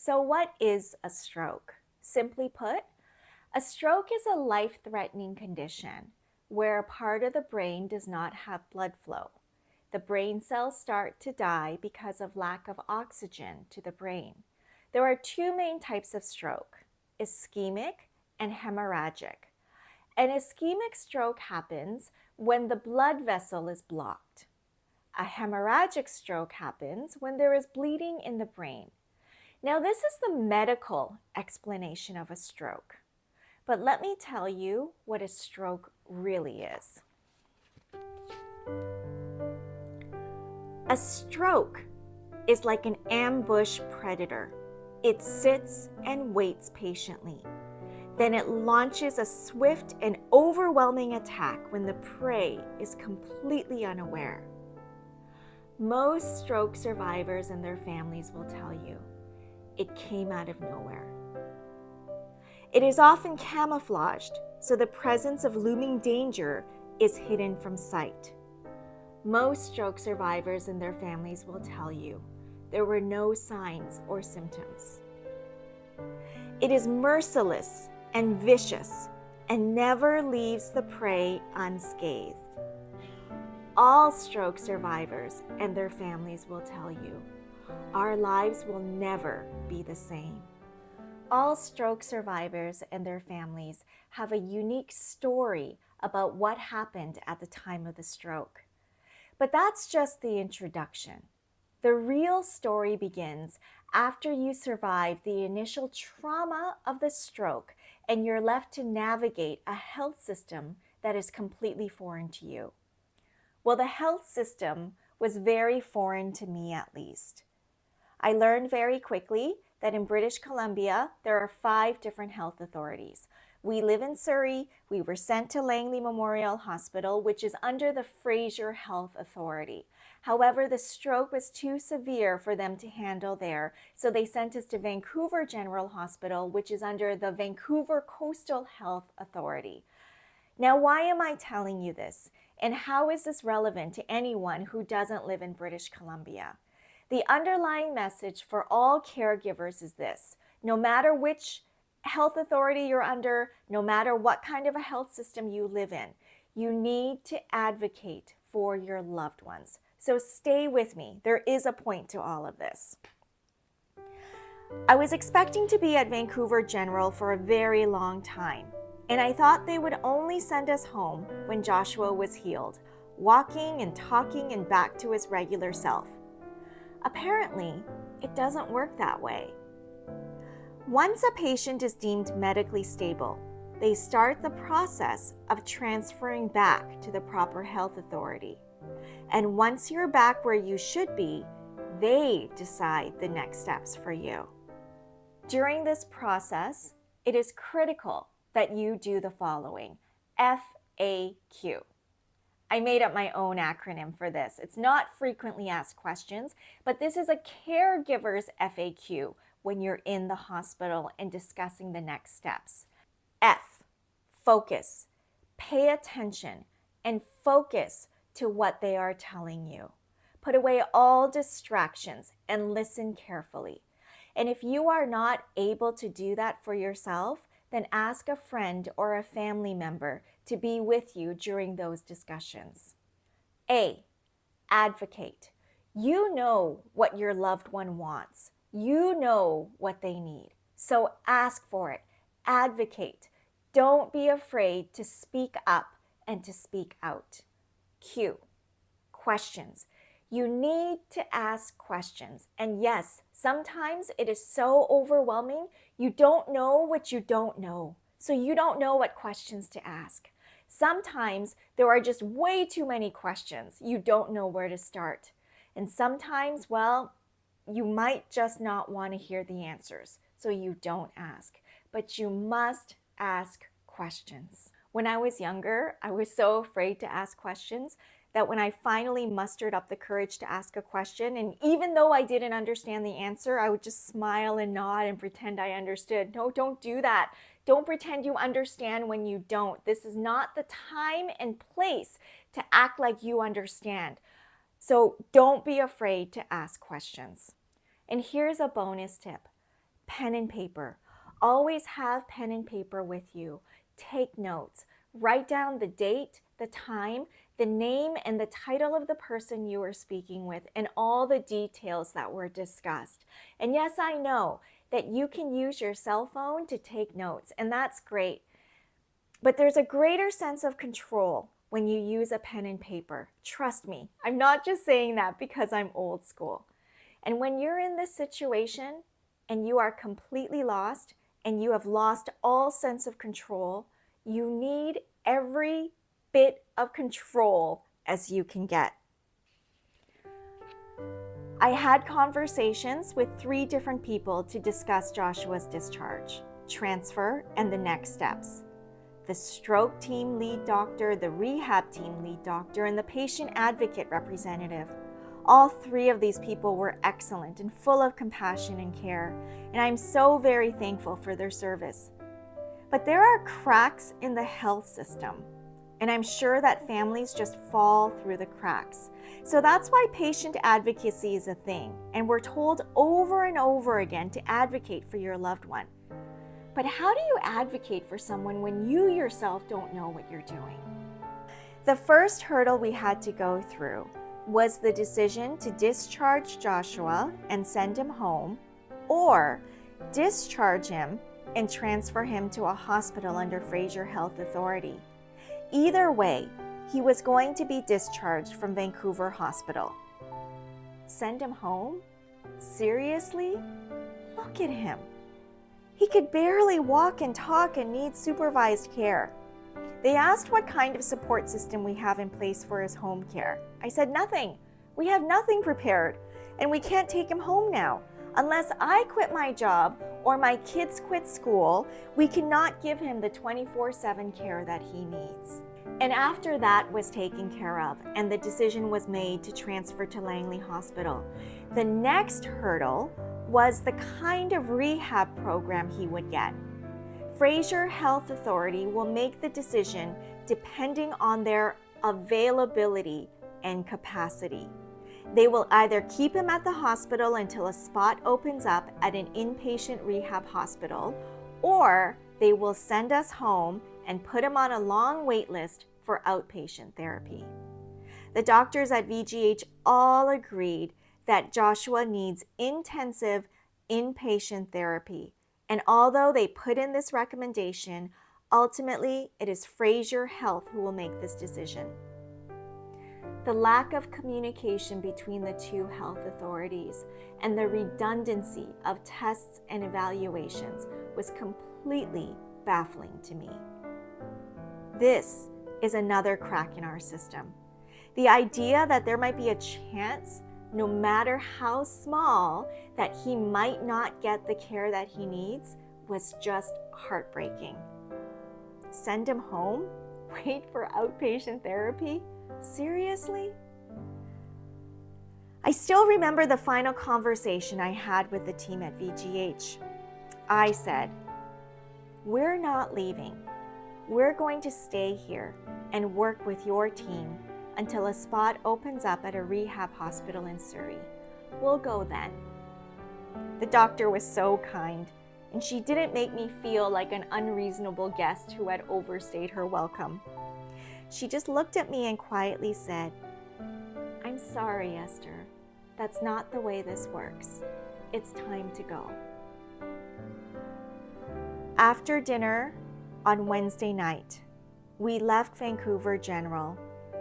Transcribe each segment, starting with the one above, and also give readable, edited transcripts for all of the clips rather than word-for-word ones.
So what is a stroke? Simply put, a stroke is a life-threatening condition where a part of the brain does not have blood flow. The brain cells start to die because of lack of oxygen to the brain. There are two main types of stroke, ischemic and hemorrhagic. An ischemic stroke happens when the blood vessel is blocked. A hemorrhagic stroke happens when there is bleeding in the brain. Now, this is the medical explanation of a stroke. But let me tell you what a stroke really is. A stroke is like an ambush predator. It sits and waits patiently. Then it launches a swift and overwhelming attack when the prey is completely unaware. Most stroke survivors and their families will tell you it came out of nowhere. It is often camouflaged, so the presence of looming danger is hidden from sight. Most stroke survivors and their families will tell you there were no signs or symptoms. It is merciless and vicious and never leaves the prey unscathed. All stroke survivors and their families will tell you our lives will never be the same. All stroke survivors and their families have a unique story about what happened at the time of the stroke. But that's just the introduction. The real story begins after you survive the initial trauma of the stroke and you're left to navigate a health system that is completely foreign to you. Well, the health system was very foreign to me, at least. I learned very quickly that in British Columbia, there are 5 different health authorities. We live in Surrey. We were sent to Langley Memorial Hospital, which is under the Fraser Health Authority. However, the stroke was too severe for them to handle there, so they sent us to Vancouver General Hospital, which is under the Vancouver Coastal Health Authority. Now, why am I telling you this? And how is this relevant to anyone who doesn't live in British Columbia? The underlying message for all caregivers is this: no matter which health authority you're under, no matter what kind of a health system you live in, you need to advocate for your loved ones. So stay with me. There is a point to all of this. I was expecting to be at Vancouver General for a very long time, and I thought they would only send us home when Joshua was healed, walking and talking and back to his regular self. Apparently, it doesn't work that way. Once a patient is deemed medically stable, they start the process of transferring back to the proper health authority. And once you're back where you should be, they decide the next steps for you. During this process, it is critical that you do the following: FAQ. I made up my own acronym for this. It's not frequently asked questions, but this is a caregiver's FAQ when you're in the hospital and discussing the next steps. F, focus. Pay attention and focus to what they are telling you. Put away all distractions and listen carefully. And if you are not able to do that for yourself, then ask a friend or a family member to be with you during those discussions. A, advocate. You know what your loved one wants. You know what they need. So ask for it. Advocate. Don't be afraid to speak up and to speak out. Q, questions. You need to ask questions. And yes, sometimes it is so overwhelming, you don't know what you don't know. So you don't know what questions to ask. Sometimes there are just way too many questions. You don't know where to start. And sometimes, well, you might just not want to hear the answers, so you don't ask. But you must ask questions. When I was younger, I was so afraid to ask questions that when I finally mustered up the courage to ask a question, and even though I didn't understand the answer, I would just smile and nod and pretend I understood. No, don't do that. Don't pretend you understand when you don't. This is not the time and place to act like you understand. So don't be afraid to ask questions. And here's a bonus tip. pen and paper. Always have pen and paper with you. Take notes. Write down the date, the time, the name, and the title of the person you are speaking with, and all the details that were discussed. And yes, I know that you can use your cell phone to take notes, and that's great. But there's a greater sense of control when you use a pen and paper. Trust me, I'm not just saying that because I'm old school. And when you're in this situation and you are completely lost and you have lost all sense of control, you need every bit of control as you can get. I had conversations with 3 different people to discuss Joshua's discharge, transfer, and the next steps. The stroke team lead doctor, the rehab team lead doctor, and the patient advocate representative. All 3 of these people were excellent and full of compassion and care, and I'm so very thankful for their service. But there are cracks in the health system, and I'm sure that families just fall through the cracks. So that's why patient advocacy is a thing, and we're told over and over again to advocate for your loved one. But how do you advocate for someone when you yourself don't know what you're doing? The first hurdle we had to go through was the decision to discharge Joshua and send him home, or discharge him and transfer him to a hospital under Fraser Health Authority. Either way, he was going to be discharged from Vancouver Hospital. Send him home? Seriously? Look at him. He could barely walk and talk and needs supervised care. They asked what kind of support system we have in place for his home care. I said nothing. We have nothing prepared, and we can't take him home now. Unless I quit my job or my kids quit school, we cannot give him the 24/7 care that he needs. And after that was taken care of and the decision was made to transfer to Langley Hospital, the next hurdle was the kind of rehab program he would get. Fraser Health Authority will make the decision depending on their availability and capacity. They will either keep him at the hospital until a spot opens up at an inpatient rehab hospital, or they will send us home and put him on a long wait list for outpatient therapy. The doctors at VGH all agreed that Joshua needs intensive inpatient therapy. And although they put in this recommendation, ultimately it is Fraser Health who will make this decision. The lack of communication between the 2 health authorities and the redundancy of tests and evaluations was completely baffling to me. This is another crack in our system. The idea that there might be a chance, no matter how small, that he might not get the care that he needs was just heartbreaking. Send him home? Wait for outpatient therapy? Seriously? I still remember the final conversation I had with the team at VGH. I said, "We're not leaving. We're going to stay here and work with your team until a spot opens up at a rehab hospital in Surrey. We'll go then." The doctor was so kind, and she didn't make me feel like an unreasonable guest who had overstayed her welcome. She just looked at me and quietly said, "I'm sorry, Esther. That's not the way this works. It's time to go." After dinner on Wednesday night, we left Vancouver General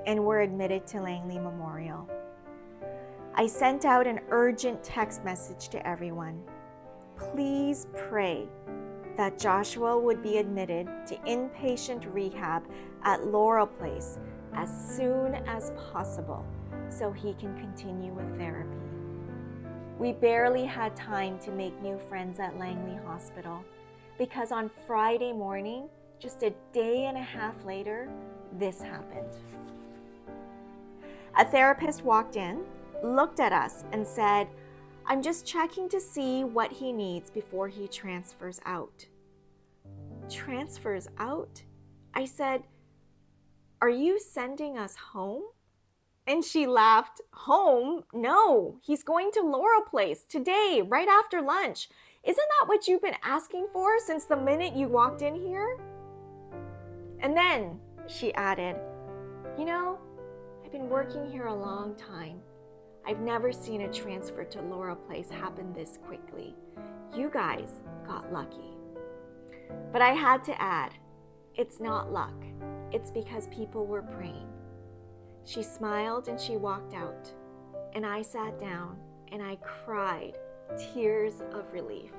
and were admitted to Langley Memorial. I sent out an urgent text message to everyone. Please pray that Joshua would be admitted to inpatient rehab at Laurel Place as soon as possible so he can continue with therapy. We barely had time to make new friends at Langley Hospital because on Friday morning, just a day and a half later, this happened. A therapist walked in, looked at us, and said, "I'm just checking to see what he needs before he transfers out." Transfers out? I said, "Are you sending us home?" And she laughed. "Home? No, he's going to Laurel Place today, right after lunch. Isn't that what you've been asking for since the minute you walked in here? And then she added, you know, I've been working here a long time. I've never seen a transfer to Laurel Place happen this quickly. You guys got lucky. But I had to add, it's not luck. It's because people were praying. She smiled and she walked out. And I sat down and I cried tears of relief.